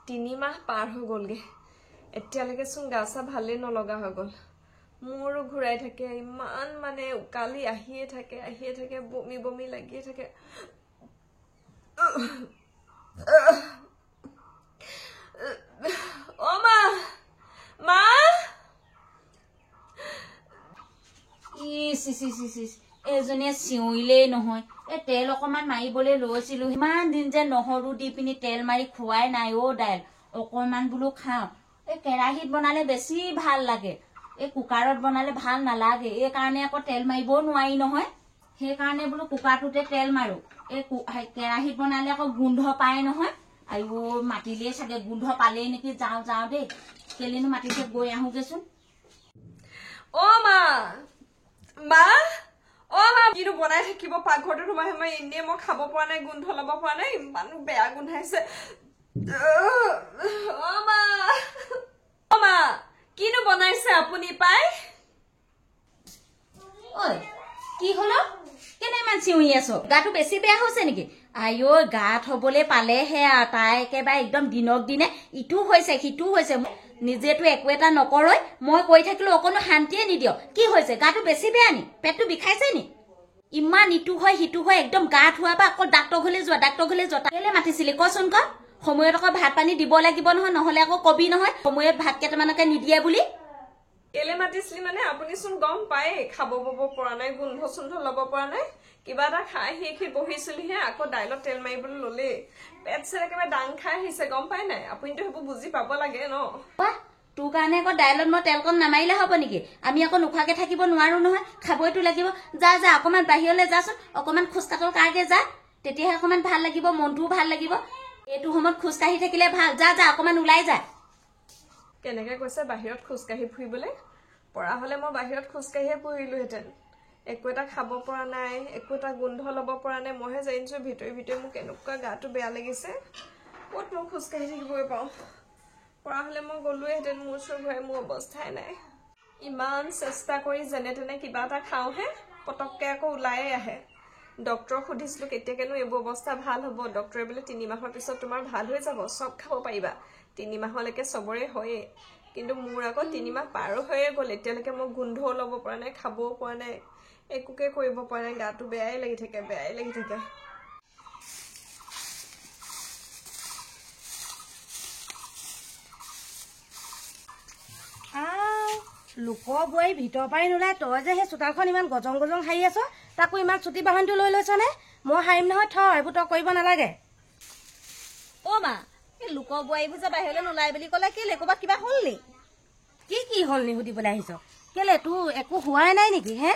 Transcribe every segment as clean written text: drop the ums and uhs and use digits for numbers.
3 মাহ পাৰ হৈ গ'লগে এতিয়ালৈকে চোন গাছা ভালেই নলগা হৈ গ'ল মোৰো ঘূৰাই থাকে ইমান মানে উকালি আহিয়ে থাকে বমি বমি লাগিয়ে থাকে ও মা মা ইস এজনীয়ে চিঞৰিলেই নহয় এই তেল অকমান মাৰিবলৈ লৈছিলো ইমান দিন যে নহৰু দি পিনি তেল মাৰি খুৱাই নাই অ দাইল অকমান বোলো খাওঁ এই কেৰাহীত বনালে বেছি ভাল লাগে এই কুকাৰত বনালে ভাল নালাগে এই কাৰণে আকৌ তেল মাৰিবও নোৱাৰি নহয় সেইকাৰণে বোলো কুকাৰটোতে তেল মাৰো এই কেৰাহীত বনালে আকৌ গোন্ধ পায় নহয় আইও মাতিলেই চাগে গোন্ধ পালেই নেকি যাওঁ দেই কেলেনো মাতিছে গৈ আহোগেচোন ও মা মা ও মা কিনো বনাই থাকিব পাকঘৰটো সোমাই এনে মই খাব পৰা নাই গোন্ধ ল'ব পৰা নাই ইমান বেয়া গোন্ধাইছে ও মা কিনো বনাইছে আপুনি পাই ঐ কি হলো কেনে ইমান চিঞৰি আছ গাটো বেছি বেয়া হৈছে নেকি আইও গাত হবলৈ পালেহে আৰু তাই একেবাৰে একদম দিনক দিনে ইটো হৈছে সিটো হৈছে নিজেতো একো এটা নকৰই মই কৈ থাকিলো অকনো শান্তিয়ে নিদিয় কি হৈছে গাটো বেছি বেয়া নি পেটটো বিষাইছে নি ইমান ইটো হয় সিটো হয় একদম গা ধোৱা বা আকৌ ডাক্তৰ ঘৰলৈ যোৱা কেলে মাতিছিলি কচোন ক সময়ত আকৌ ভাত পানী দিব লাগিব নহয় নহলে আকৌ কবি নহয় সময়ত ভাত কেইটামানকে নিদিয়ে বুলি কেলে মাতিছিলি মানে আপুনি চোন গম পায় খাব বব পৰা নাই গোন্ধ চোন্ধ ল'ব পৰা নাই কিবা এটা খাই সেই বহিছিলিহে আকৌ দাইলত তেল মাৰিবলৈ ল'লে পেট চেট একেবাৰে দাং খাই আহিছে গম পাই নাই আপুনিতো সেইবোৰ বুজি পাব লাগে ন তোৰ কাৰণে আকৌ দাইলত মই তেলকণ নামাৰিলে হ'ব নেকি আমি আকৌ নোখোৱাকে থাকিব নোৱাৰো নহয় খাবইতো লাগিব যা অকমান বাহিৰলৈ যাচোন অকমান খোজকাঢ়ৰ কাৰণে যা তেতিয়াহে অকমান ভাল লাগিব মনটোও ভাল লাগিব এইটো সময়ত খোজকাঢ়ি থাকিলে ভাল যা অকমান ওলাই যা কেনেকে কৈছে বাহিৰত খোজকাঢ়ি ফুৰিবলৈ পৰা হলে মই বাহিৰত খোজকাঢ়িয়ে ফুৰিলোহেঁতেন একো এটা খাব পৰা নাই একো এটা গোন্ধ ল'ব পৰা নাই মইহে জানিছো ভিতৰি মোক এনেকুৱা গাটো বেয়া লাগিছে ক'ত মই খোজকাঢ়ি থাকিবই পাওঁ পৰা হলে মই গ'লোহেঁতেন মোৰ চোৰ ঘূৰাই মোৰ অৱস্থাই নাই ইমান চেষ্টা কৰি যেনে তেনে কিবা এটা খাওঁহে পটককে আকৌ ওলায়ে আহে ডক্টৰক সুধিছিলো কেতিয়াকেনো এইবোৰ অৱস্থা ভাল হ'ব ডক্টৰে বোলে 3 মাহৰ পিছত তোমাৰ ভাল হৈ যাব চব খাব পাৰিবা 3 মাহলৈকে চবৰে হয়ে কিন্তু মোৰ আকৌ 3 মাহ পাৰ হৈয়ে গ'ল এতিয়ালৈকে মই গোন্ধও ল'ব পৰা নাই খাবও পৰা নাই একোকে কৰিব পৰা নাই গাটো বেয়াই লাগি থাকে লোকৰ বোৱাৰী ভিতৰৰ পৰাই নোলাই তই যে সেই চোতালখন ইমান গজং সাৰি আছ তাকো ইমান চুটি বাহনটো লৈ লৈছ নে মই সাৰিম নহয় এইবোৰ তই কৰিব নালাগে অ মা এই লোকৰ বোৱাৰীবোৰ যে বাহিৰলৈ নোলাই বুলি ক'লে কেলে ক'ৰবাত কিবা হ'ল নি কি হ'ল নি সুধিবলৈ আহিছ কেলে তোৰ একো হোৱাই নাই নেকি হে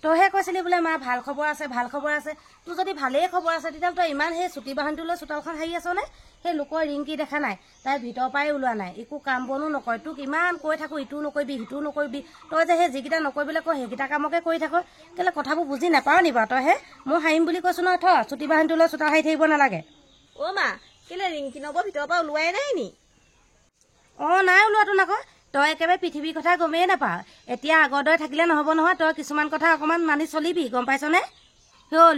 তইহে কৈছিলি বোলে মা ভাল খবৰ আছে তোৰ যদি ভালেই খবৰ আছে তেতিয়াহ'লে তই ইমান সেই চুটি বাহনটো লৈ চোতালখন সাৰি আছ নে সেই লোকৰ ৰিংকি দেখা নাই তাই ভিতৰৰ পৰাই ওলোৱা নাই একো কাম বনো নকৰে তোক ইমান কৈ থাকো ইটো নকৰিবি সিটো নকৰিবি তই যে সেই যিকেইটা নকৰিবলৈ কয় সেইকেইটা কামকে কৰি থাক কেলে কথাবোৰ বুজি নাপাও নি বাৰু তইহে মই সাৰিম বুলি কৈছো নহয় চুটি বাহনটো লৈ চোতাল সাৰি থাকিব নালাগে অ মা কেলে ৰিংকি নব ভিতৰৰ পৰা ওলোৱাই নাই নি নাই ওলোৱাটো নকয় তই একেবাৰে পৃথিৱীৰ কথা গমেই নাপাৱ এতিয়া আগৰ দৰে থাকিলে নহ'ব নহয় তই কিছুমান কথা অকণমান মানি চলিবি গম পাইছনে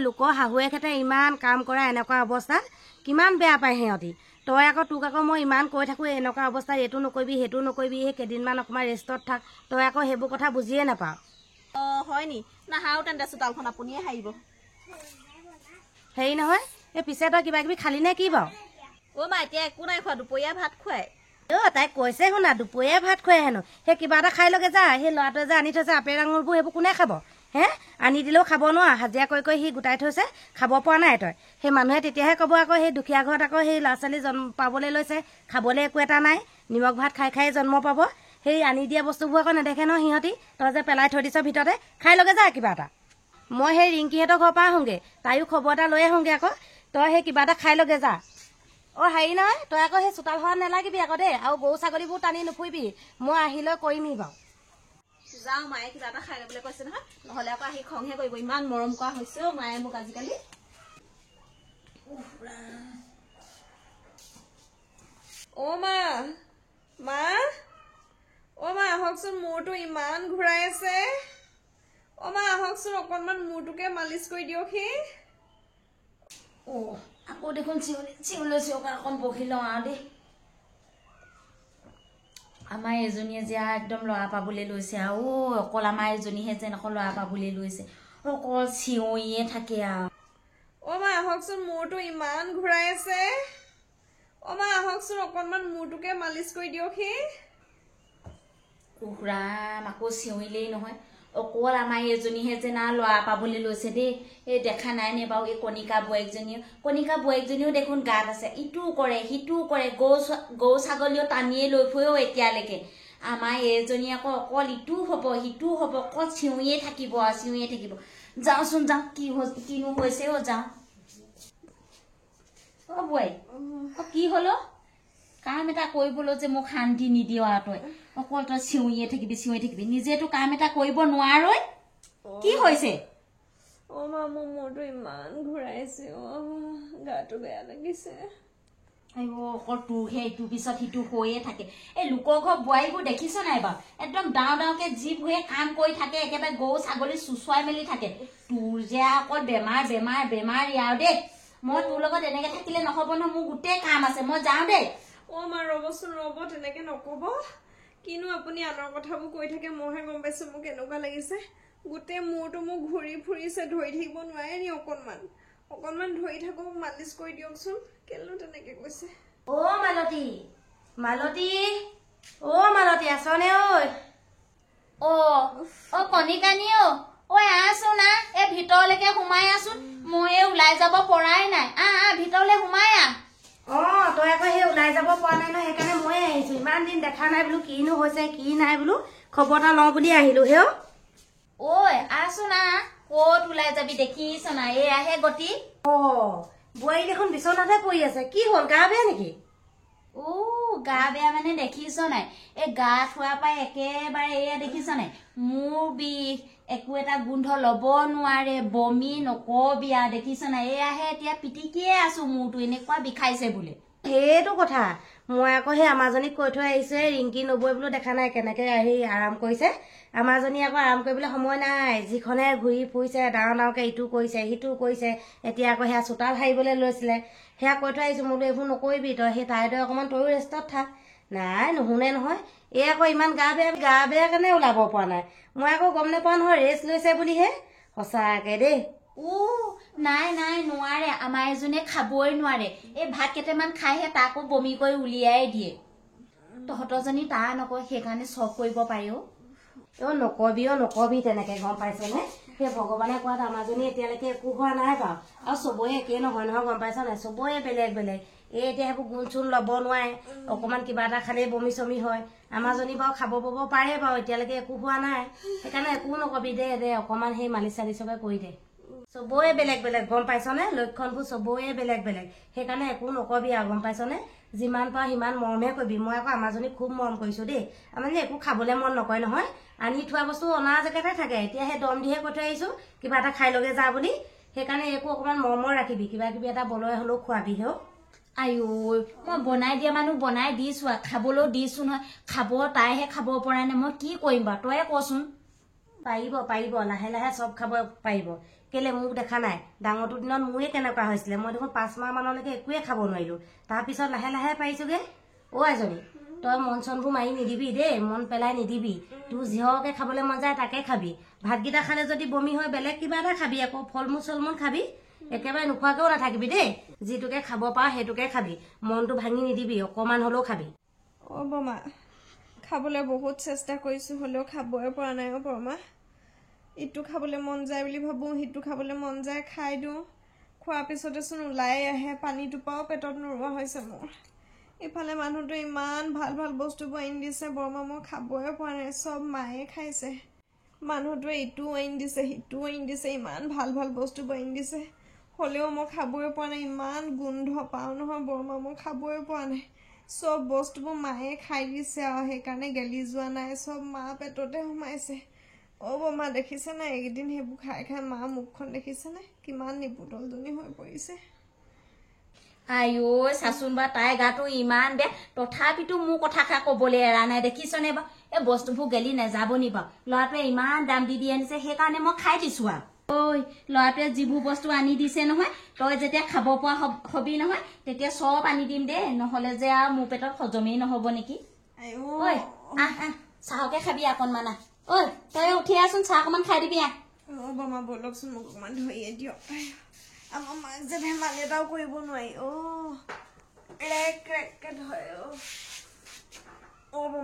লোকৰ শাহুৱেকহঁতে ইমান কাম কৰা এনেকুৱা অৱস্থাত কিমান বেয়া পায় সিহঁতি তই তোক মই ইমান কৈ থাকোঁ এনেকুৱা অৱস্থাত এইটো নকৰিবি সেইটো নকৰিবি সেই কেইদিনমান অকণমান ৰেষ্টত থাক তই আকৌ সেইবোৰ কথা বুজিয়ে নাপাৱ হয় নি নাহাৰো তেন্তে চোতালখন আপুনিয়ে সাৰিব হেৰি নহয় এই পিছে তই কিবা কিবি খালি নে কি বাৰু অ মা এতিয়া একো নাই খোৱা দুপৰীয়া ভাত খুৱাই তাই কৈছে শুনা দুপৰীয়া ভাত খুৱাই হেনো সেই কিবা এটা খাই লগে যা সেই ল'ৰাটোৱে যে আনি থৈছে আপেল আঙুৰবোৰ সেইবোৰ কোনে খাব আনি দিলেও খাব নোৱাৰ হাজিৰা কৰি সি গোটাই থৈছে খাব পৰা নাই তই সেই মানুহে তেতিয়াহে ক'ব আকৌ সেই দুখীয়া ঘৰত আকৌ সেই ল'ৰা ছোৱালী জন্ম পাবলৈ লৈছে খাবলৈ একো এটা নাই নিমখ ভাত খাই জন্ম পাব সেই আনি দিয়া বস্তুবোৰ আকৌ নেদেখে ন সিহঁতি তই যে পেলাই থৈ দিছ ভিতৰতে খাই লগে যা কিবা এটা মই সেই ৰিংকিহঁতৰ ঘৰৰ পৰা আহোঁগৈ তাইও খবৰ এটা লৈ আহোঁগৈ আকৌ তই সেই কিবা এটা খাই লগে যা হেৰি নহয় তই আকৌ সেই চোতাল ঘৰত নালাগিবি আকৌ দেই আৰু গৰু ছাগলীবোৰ টানি নুফুৰিবি মই আহিলৈ কৰিমি বাৰু যাওঁ মায়ে কিবা এটা খাই ল'বলৈ কৈছে নহয় নহ'লে আকৌ আহি খংহে কৰিব ইমান মৰম কৰা হৈছে মায়ে মোক আজিকালি মা আহকচোন মূৰটো ইমান ঘূৰাই আছে মা আহকচোন অকণমান মূৰটোকে মালিচ কৰি দিয়কহি আকৌ দেখোন চিঞৰিলে চিঞৰ অকণ বহি লওঁ আৰু দেই আমাৰ এজনীয়ে যে একদম ল'ৰা পাবলৈ লৈছে আৰু অকল আমাৰ এজনীহে যেন অকল ল'ৰা পাবলৈ লৈছে অকল চিঞৰিয়ে থাকে আৰু মা আহকচোন মূৰটো ইমান ঘূৰাই আছে মা আহকচোন অকণমান মূৰটোকে মালিচ কৰি দিয়ক সি কুকুৰাম আকৌ চিঞৰিলেই নহয় অকল আমাৰ এজনীহে যেন ল'ৰা পাবলৈ লৈছে দেই এই দেখা নাই নে বাৰু এই কণিকা বোৱাৰীজনীও দেখোন গাত আছে ইটোও কৰে সিটোও কৰে গৰু ছাগলীও টানিয়ে লৈ ফুৰেও এতিয়ালৈকে আমাৰ এইজনী আকৌ অকল ইটোও হ'ব সিটোও হ'ব অকল চিঞৰিয়ে থাকিব আৰু চিঞৰিয়ে থাকিব যাওঁচোন যাওঁ কিনো হৈছে যাওঁ বোৱাৰী কি হলো কাম এটা কৰিবলৈ যে মোক শান্তি নিদিয় আৰু তই অকল তই চিঞৰিয়ে থাকিবি নিজেতো কাম এটা কৰিব নোৱাৰই কি হৈছে মা মোৰ মূৰটো ইমান ঘূৰাইছে গাটো বেয়া লাগিছে অকল তোৰহে ইটোৰ পিছত সিটো হৈয়ে থাকে এই লোকৰ ঘৰ বোৱাৰীবোৰ দেখিছ নাই বাৰু একদম ডাঙৰকে জীৱ হৈয়ে কাম কৰি থাকে একেবাৰে গৰু ছাগলী চুচুৱাই মেলি থাকে তোৰ যে অকল বেমাৰ ইয়াৰ দেই মই তোৰ লগত এনেকে থাকিলে নহব নহয় মোৰ গোটেই কাম আছে মই যাওঁ দেই মা ৰ'বচোন তেনেকে নকব কিনো আপুনি আনৰ কথাবোৰ কৈ থাকে মইহে গম পাইছো মোক কেনেকুৱা লাগিছে গোটেই মূৰটো মোক ঘূৰি ফুৰিছে ধৰি থাকিব নোৱাৰে নি অকণমান ধৰি থাকক মালিচ কৰি দিয়কচোন কেলেনো তেনেকে কৈছে মালতী আছনে কণিকানী আছো না এই ভিতৰলৈকে সোমাই আছো মই ওলাই যাব পৰাই নাই ভিতৰলৈ সোমাই তই আকৌ সেই ওলাই যাব পৰা নাই ন সেইকাৰণে মই আহিছো ইমান দিন দেখা নাই বোলো কিনো হৈছে কি নাই বোলো খবৰ এটা লওঁ বুলি আহিলো আছো না কত ওলাই যাবি দেখিছ না আহে গতি বোৱাৰী দেখোন বিচনাতে পৰি আছে কি হ'ল গা বেয়া নেকি গা বেয়া মানে দেখিছ নাই এই গা থোৱাৰ পৰা একেবাৰে দেখিছ নাই মোৰ বিষ একো এটা গোন্ধ লব নোৱাৰে বমি নকবি দেখিছ নাই আহে এতিয়া পিটিকিয়ে আছো মূৰটো এনেকুৱা বিষাইছে বোলে সেইটো কথা মই আকৌ সেই আমাৰজনীক কৈ থৈ আহিছো ৰিংকি নবৈ বোলো দেখা নাই কেনেকে আহি আৰাম কৰিছে আমাৰজনী আকৌ আৰাম কৰিবলৈ সময় নাই যিখনে ঘূৰি ফুৰিছে ডাঙৰকে ইটো কৰিছে সিটো কৰিছে এতিয়া আকৌ সেয়া চোতাল সাৰিবলৈ লৈছিলে সেয়া কৈ থৈ আহিছো বোলো এইবোৰ নকৰিবি তই সেই তাইদৰে অকণমান তয়ো ৰেষ্টত থাক নাই নুশুনে নহয় আকৌ ইমান গা বেয়া কাৰণে ওলাব পৰা নাই মই আকৌ গম নাপাওঁ নহয় ৰেষ্ট লৈছে বুলিহে সঁচাকে দেই নাই নোৱাৰে আমাৰ এজনীয়ে খাবই নোৱাৰে এই ভাত কেইটামান খাইহে তাকো বমি কৰি উলিয়াই দিয়ে তহঁতৰজনী তাৰ নকয় সেইকাৰণে চব কৰিব পাৰি নকবি তেনেকে গম পাইছেনে সেই ভগৱানে কোৱাত আমাৰজনী এতিয়ালৈকে একো হোৱা নাই বাৰু আৰু চবৰে একেই নহয় গম পাইছ নাই চবৰে বেলেগ এতিয়া সেইবোৰ গুণ চুণ ল'ব নোৱাৰে অকমান কিবা এটা খালেই বমি চমি হয় আমাৰজনী বাৰু খাব পাব পাৰে বাৰু এতিয়ালৈকে একো হোৱা নাই সেইকাৰণে একো নকবি দে অকমান সেই মালিচ চালিচকে কৰি দে চবৰে বেলেগ গম পাইছনে লক্ষণবোৰ চবৰে বেলেগ সেইকাৰণে একো নকবি আৰু গম পাইছনে যিমান পাৰ সিমান মৰমহে কৰিবি মই আকৌ আমাৰজনীক খুব মৰম কৰিছো দেই আমাৰ একো খাবলৈ মন নকৰে নহয় আনি থোৱা বস্তু অনা জেগাতে থাকে এতিয়া সেই দম দিহে কৈ থৈ আহিছো কিবা এটা খাই লগে যা বুলি সেইকাৰণে একো অকমান মৰমৰ ৰাখিবি কিবা কিবি এটা বলয় হলেও খোৱাবি মই বনাই দিয়া মানুহ বনাই দিছো খাবলৈও দিছো নহয় খাব তাইহে খাব পৰা নাই মই কি কৰিম বাৰু তয়ে কচোন পাৰিব লাহে চব খাব পাৰিব কেলে মোক দেখা নাই ডাঙৰটো দিনত মোৰে কেনেকুৱা হৈছিলে মই দেখোন 5 মাহ মানলৈকে একোৱে খাব নোৱাৰিলো তাৰপিছত লাহে পাইছোগে এজনী তই মন চনবোৰ মাৰি নিদিবি দেই মন পেলাই নিদিবি তোৰ যিহকে খাবলৈ মন যায় তাকে খাবি ভাতকেইটা খালে যদি বমি হয় বেলেগ কিবা এটা খাবি আকৌ ফল মূল খাবি একেবাৰে নোখোৱাকেও নাথাকিবি দেই যিটোকে খাব পাৰ সেইটোকে খাবি মনটো ভাঙি নিদিবি অকমান হলেও খাবি বৰমা খাবলৈ বহুত চেষ্টা কৰিছো হলেও খাবই পৰা নাই বৰমা ইটো খাবলৈ মন যায় বুলি ভাবো সিটো খাবলৈ মন যায় খাই দিওঁ খোৱাৰ পিছতেচোন ওলাই আহে পানী টোপাও পেটত নোৰোৱা হৈছে মোৰ ইফালে মানুহটো ইমান ভাল বস্তুবোৰ আনি দিছে বৰমা মই খাবই পৰা নাই চব মায়ে খাইছে মানুহটোৱে ইটোও আনি দিছে সিটোও আনি দিছে ইমান ভাল বস্তুবোৰ আনি দিছে হলেও মই খাবই পৰা নাই ইমান গোন্ধ পাওঁ নহয় বৰমা মই খাবই পৰা নাই চব বস্তুবোৰ মায়ে খাই দিছে আৰু সেইকাৰণে গেলি যোৱা নাই চব মা পেটতে সোমাইছে বৰমা দেখিছে নাই এইকেইদিন সেইবোৰ খাই মা মুখখন দেখিছে নাই কিমান নিপুতলজনী হৈ পৰিছে চাচোন বা তাই গাটো ইমান বেয়া তথাপিতো মোৰ কথা কবলৈ এৰা নাই দেখিছনে বা এই বস্তুবোৰ গেলি নাযাব নি বাৰু ল'ৰাটোৱে ইমান দাম দি আনিছে সেইকাৰণে মই খাই দিছো ল'ৰাটোৱে যিবোৰ বস্তু আনি দিছে নহয় তই যেতিয়া খাব পৰা হবি নহয় তেতিয়া চব আনি দিম দেই নহলে যে মোৰ পেটত হজমেই নহব নেকি চাহকে খাবি অকণমান ঐ তই উঠি আছোন চাহ অকণমান খাই দিবি বৰমা ব'লকচোন মোক অকণমান ধৰিয়ে দিয়ক আমাৰ মাক যে ধেমালি এটাও কৰিব নোৱাৰি ৰেক ৰেককে ধৰে বৰমা